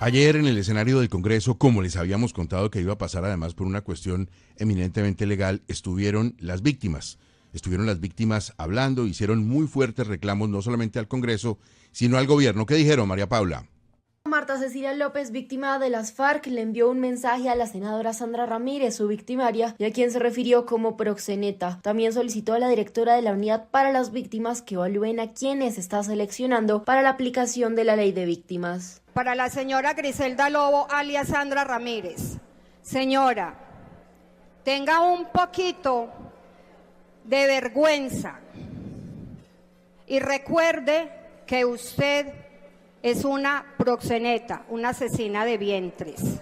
Ayer en el escenario del Congreso, como les habíamos contado que iba a pasar además por una cuestión eminentemente legal, estuvieron las víctimas. Estuvieron las víctimas hablando, hicieron muy fuertes reclamos no solamente al Congreso, sino al gobierno. ¿Qué dijeron, María Paula? Marta Cecilia López, víctima de las FARC, le envió un mensaje a la senadora Sandra Ramírez, su victimaria, y a quien se refirió como proxeneta. También solicitó a la directora de la Unidad para las Víctimas que evalúen a quienes está seleccionando para la aplicación de la ley de víctimas. Para la señora Griselda Lobo, alias Sandra Ramírez. Señora, tenga un poquito de vergüenza y recuerde que usted es una proxeneta, una asesina de vientres.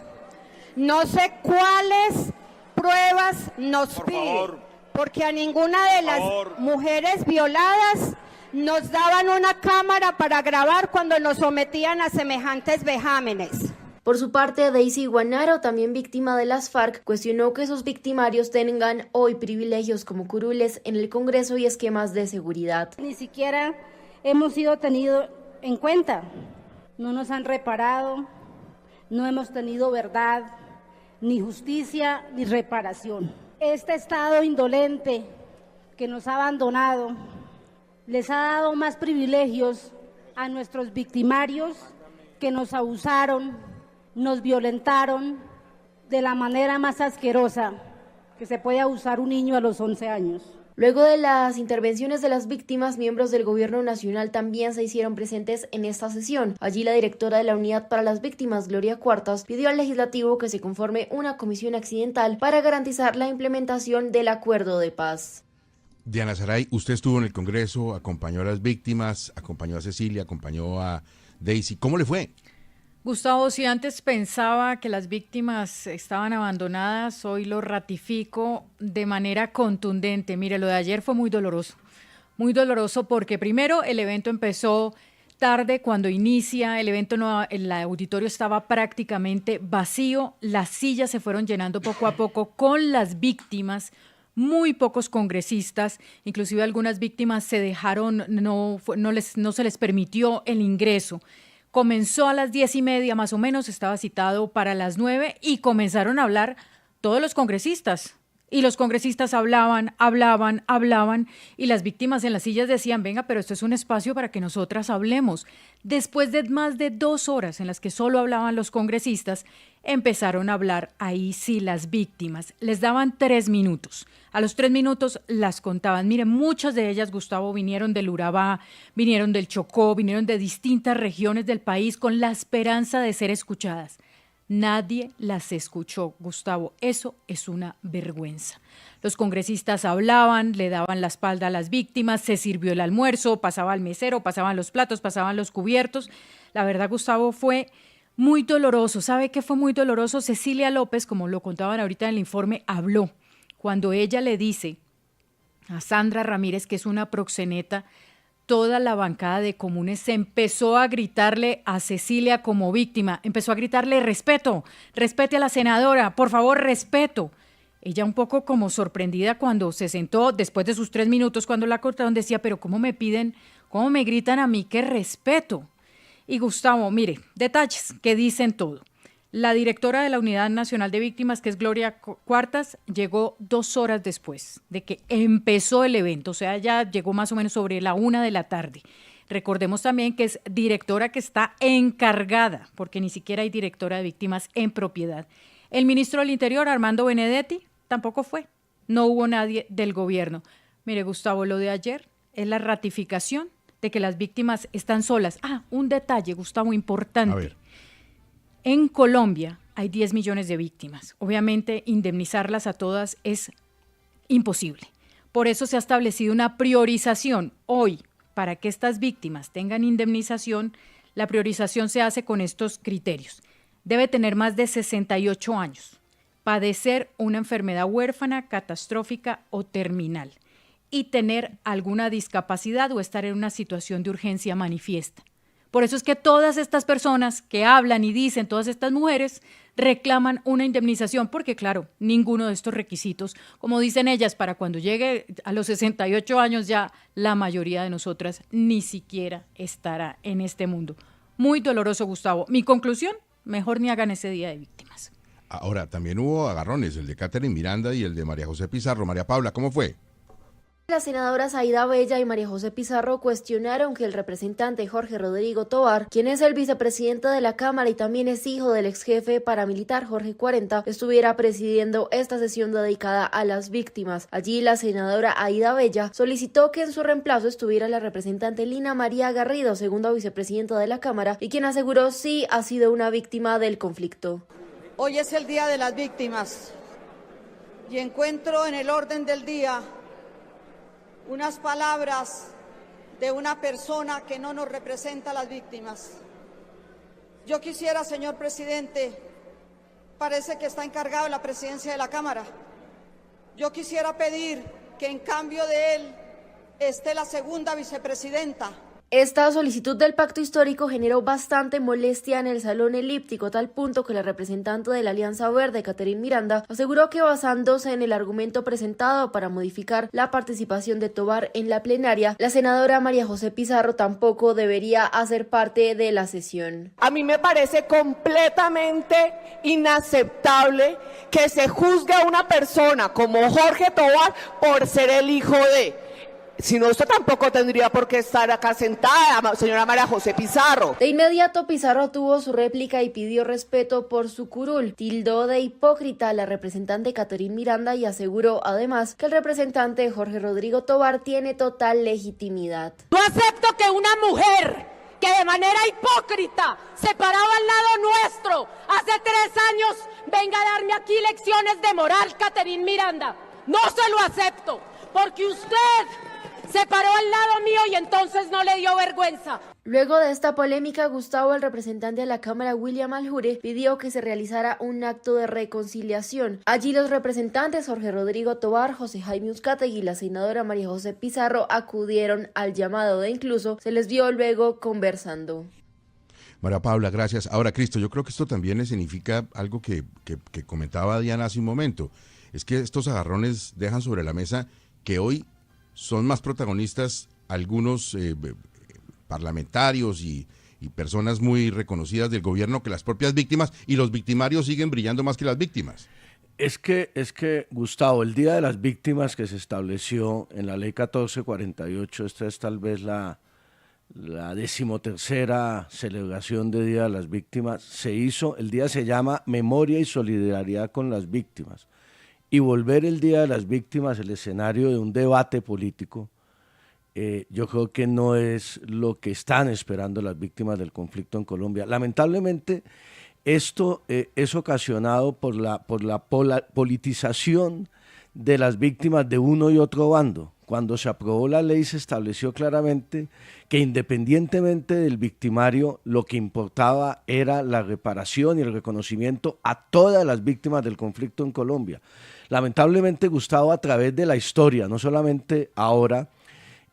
No sé cuáles pruebas nos pide, porque a ninguna de las mujeres violadas nos daban una cámara para grabar cuando nos sometían a semejantes vejámenes. Por su parte, Daisy Guanaro, también víctima de las FARC, cuestionó que sus victimarios tengan hoy privilegios como curules en el Congreso y esquemas de seguridad. Ni siquiera hemos sido tenidos en cuenta, no nos han reparado, no hemos tenido verdad, ni justicia, ni reparación. Este Estado indolente que nos ha abandonado les ha dado más privilegios a nuestros victimarios que nos abusaron, nos violentaron de la manera más asquerosa que se puede abusar un niño a los 11 años. Luego de las intervenciones de las víctimas, miembros del Gobierno Nacional también se hicieron presentes en esta sesión. Allí la directora de la Unidad para las Víctimas, Gloria Cuartas, pidió al Legislativo que se conforme una comisión accidental para garantizar la implementación del acuerdo de paz. Diana Saray, usted estuvo en el Congreso, acompañó a las víctimas, acompañó a Cecilia, acompañó a Daisy. ¿Cómo le fue? Gustavo, si antes pensaba que las víctimas estaban abandonadas, hoy lo ratifico de manera contundente. Mire, lo de ayer fue muy doloroso porque primero el evento empezó tarde, cuando inicia el evento el auditorio estaba prácticamente vacío, las sillas se fueron llenando poco a poco con las víctimas, muy pocos congresistas, inclusive algunas víctimas se dejaron, no se les permitió el ingreso. Comenzó a las 10:30 más o menos, estaba citado para las 9 y comenzaron a hablar todos los congresistas. Y los congresistas hablaban y las víctimas en las sillas decían, venga, pero esto es un espacio para que nosotras hablemos. Después de más de 2 horas en las que solo hablaban los congresistas, empezaron a hablar ahí sí las víctimas. Les daban 3 minutos. A los 3 minutos las contaban. Miren, muchas de ellas, Gustavo, vinieron del Urabá, vinieron del Chocó, vinieron de distintas regiones del país con la esperanza de ser escuchadas. Nadie las escuchó, Gustavo. Eso es una vergüenza. Los congresistas hablaban, le daban la espalda a las víctimas, se sirvió el almuerzo, pasaba el mesero, pasaban los platos, pasaban los cubiertos. La verdad, Gustavo, fue muy doloroso. ¿Sabe qué fue muy doloroso? Cecilia López, como lo contaban ahorita en el informe, habló. Cuando ella le dice a Sandra Ramírez que es una proxeneta, toda la bancada de comunes se empezó a gritarle a Cecilia como víctima, empezó a gritarle respeto, respete a la senadora, por favor, respeto. Ella un poco como sorprendida cuando se sentó, después de sus 3 minutos, cuando la cortaron, decía, pero ¿cómo me piden, cómo me gritan a mí que respeto? Y Gustavo, mire, detalles que dicen todo. La directora de la Unidad Nacional de Víctimas, que es Gloria Cuartas, llegó 2 horas después de que empezó el evento, o sea, ya llegó más o menos sobre la 1 de la tarde. Recordemos también que es directora que está encargada, porque ni siquiera hay directora de víctimas en propiedad. El ministro del Interior, Armando Benedetti, tampoco fue. No hubo nadie del gobierno. Mire, Gustavo, lo de ayer es la ratificación de que las víctimas están solas. Ah, un detalle, Gustavo, importante. A ver. En Colombia hay 10 millones de víctimas. Obviamente, indemnizarlas a todas es imposible. Por eso se ha establecido una priorización. Hoy, para que estas víctimas tengan indemnización, la priorización se hace con estos criterios. Debe tener más de 68 años, padecer una enfermedad huérfana, catastrófica o terminal y tener alguna discapacidad o estar en una situación de urgencia manifiesta. Por eso es que todas estas personas que hablan y dicen, todas estas mujeres, reclaman una indemnización, porque claro, ninguno de estos requisitos, como dicen ellas, para cuando llegue a los 68 años ya la mayoría de nosotras ni siquiera estará en este mundo. Muy doloroso, Gustavo. Mi conclusión, mejor ni hagan ese día de víctimas. Ahora, también hubo agarrones, el de Catherine Miranda y el de María José Pizarro. María Paula, ¿cómo fue? Las senadoras Aida Bella y María José Pizarro cuestionaron que el representante Jorge Rodrigo Tovar, quien es el vicepresidente de la Cámara y también es hijo del ex jefe paramilitar Jorge 40, estuviera presidiendo esta sesión dedicada a las víctimas. Allí la senadora Aida Bella solicitó que en su reemplazo estuviera la representante Lina María Garrido, segunda vicepresidenta de la Cámara, y quien aseguró sí ha sido una víctima del conflicto. Hoy es el Día de las Víctimas y encuentro en el orden del día unas palabras de una persona que no nos representa a las víctimas. Yo quisiera, señor presidente, parece que está encargado de la presidencia de la Cámara. Yo quisiera pedir que en cambio de él esté la segunda vicepresidenta. Esta solicitud del pacto histórico generó bastante molestia en el salón elíptico, a tal punto que la representante de la Alianza Verde, Catherine Miranda, aseguró que basándose en el argumento presentado para modificar la participación de Tovar en la plenaria, la senadora María José Pizarro tampoco debería hacer parte de la sesión. A mí me parece completamente inaceptable que se juzgue a una persona como Jorge Tovar por ser el hijo de... Si no, usted tampoco tendría por qué estar acá sentada, señora María José Pizarro. De inmediato, Pizarro tuvo su réplica y pidió respeto por su curul. Tildó de hipócrita a la representante Catherine Miranda y aseguró, además, que el representante Jorge Rodrigo Tovar tiene total legitimidad. No acepto que una mujer que de manera hipócrita se paraba al lado nuestro hace 3 años venga a darme aquí lecciones de moral, Catherine Miranda. No se lo acepto, porque usted se paró al lado mío y entonces no le dio vergüenza. Luego de esta polémica, Gustavo, el representante de la Cámara, William Aljure, pidió que se realizara un acto de reconciliación. Allí los representantes Jorge Rodrigo Tovar, José Jaime Uzcategui y la senadora María José Pizarro acudieron al llamado e incluso se les vio luego conversando. María Paula, gracias. Ahora, Cristo, yo creo que esto también significa algo que comentaba Diana hace un momento. Es que estos agarrones dejan sobre la mesa que hoy son más protagonistas algunos parlamentarios y personas muy reconocidas del gobierno que las propias víctimas, y los victimarios siguen brillando más que las víctimas. Es que, Gustavo, el Día de las Víctimas que se estableció en la Ley 1448, esta es tal vez la 13ª celebración de Día de las Víctimas, el día se llama Memoria y Solidaridad con las Víctimas. Y volver el Día de las Víctimas el escenario de un debate político, yo creo que no es lo que están esperando las víctimas del conflicto en Colombia. Lamentablemente, esto es ocasionado por la politización de las víctimas de uno y otro bando. Cuando se aprobó la ley se estableció claramente que independientemente del victimario, lo que importaba era la reparación y el reconocimiento a todas las víctimas del conflicto en Colombia. Lamentablemente, Gustavo, a través de la historia, no solamente ahora,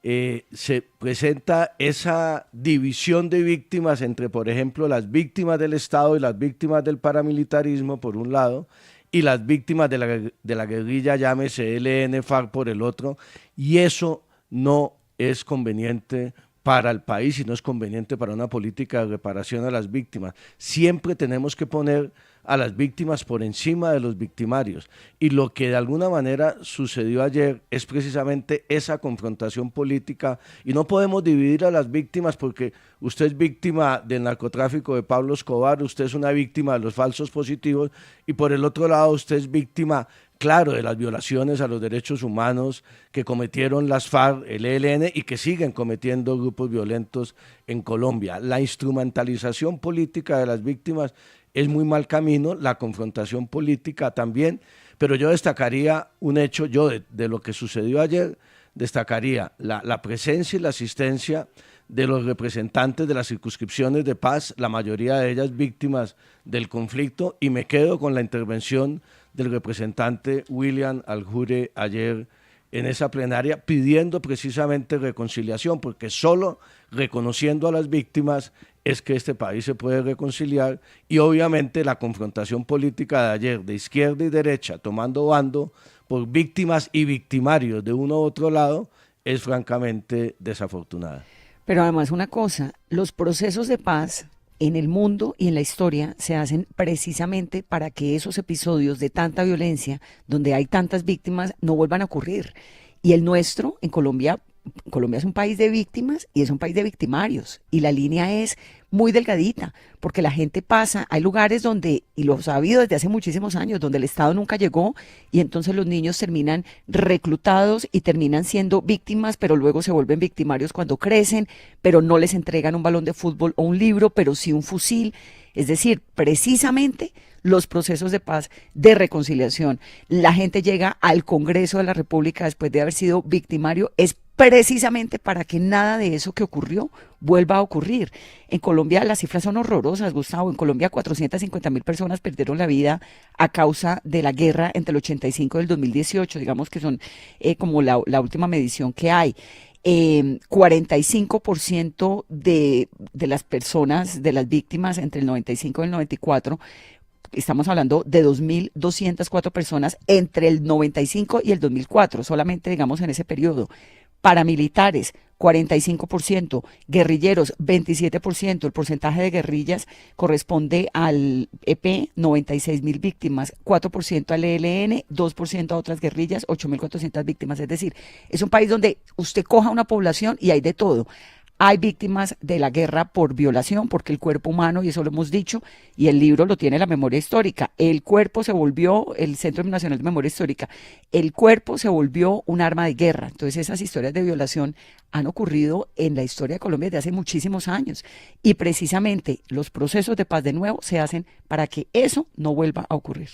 se presenta esa división de víctimas entre, por ejemplo, las víctimas del Estado y las víctimas del paramilitarismo, por un lado, y las víctimas de la guerrilla, llámese ELN, FARC, por el otro, y eso no es conveniente para el país y no es conveniente para una política de reparación a las víctimas. Siempre tenemos que poner a las víctimas por encima de los victimarios, y lo que de alguna manera sucedió ayer es precisamente esa confrontación política, y no podemos dividir a las víctimas porque usted es víctima del narcotráfico de Pablo Escobar, usted es una víctima de los falsos positivos, y por el otro lado usted es víctima, claro, de las violaciones a los derechos humanos que cometieron las FARC, el ELN, y que siguen cometiendo grupos violentos en Colombia. La instrumentalización política de las víctimas es muy mal camino, la confrontación política también, pero yo destacaría un hecho, de lo que sucedió ayer, destacaría la presencia y la asistencia de los representantes de las circunscripciones de paz, la mayoría de ellas víctimas del conflicto, y me quedo con la intervención del representante William Aljure ayer en esa plenaria, pidiendo precisamente reconciliación, porque solo reconociendo a las víctimas es que este país se puede reconciliar, y obviamente la confrontación política de ayer, de izquierda y derecha, tomando bando por víctimas y victimarios de uno u otro lado, es francamente desafortunada. Pero además una cosa, los procesos de paz en el mundo y en la historia se hacen precisamente para que esos episodios de tanta violencia, donde hay tantas víctimas, no vuelvan a ocurrir. Y el nuestro, en Colombia es un país de víctimas y es un país de victimarios. Y la línea es muy delgadita, porque la gente pasa, hay lugares donde, y lo ha sabido desde hace muchísimos años, donde el Estado nunca llegó y entonces los niños terminan reclutados y terminan siendo víctimas, pero luego se vuelven victimarios cuando crecen, pero no les entregan un balón de fútbol o un libro, pero sí un fusil. Es decir, precisamente los procesos de paz, de reconciliación. La gente llega al Congreso de la República después de haber sido victimario, es precisamente para que nada de eso que ocurrió vuelva a ocurrir. En Colombia las cifras son horrorosas, Gustavo. En Colombia 450.000 personas perdieron la vida a causa de la guerra entre el 85 y el 2018, digamos que son como la última medición que hay. 45% de las personas, de las víctimas entre el 95 y el 94, estamos hablando de 2.204 personas entre el 95 y el 2004, solamente digamos en ese periodo. Paramilitares, 45%, guerrilleros, 27%, el porcentaje de guerrillas corresponde al EP, 96.000 víctimas, 4% al ELN, 2% a otras guerrillas, 8.400 víctimas. Es decir, es un país donde usted coja una población y hay de todo. Hay víctimas de la guerra por violación, porque el cuerpo humano, y eso lo hemos dicho, y el libro lo tiene la memoria histórica, el cuerpo se volvió, el Centro Nacional de Memoria Histórica, el cuerpo se volvió un arma de guerra. Entonces esas historias de violación han ocurrido en la historia de Colombia desde hace muchísimos años, y precisamente los procesos de paz de nuevo se hacen para que eso no vuelva a ocurrir.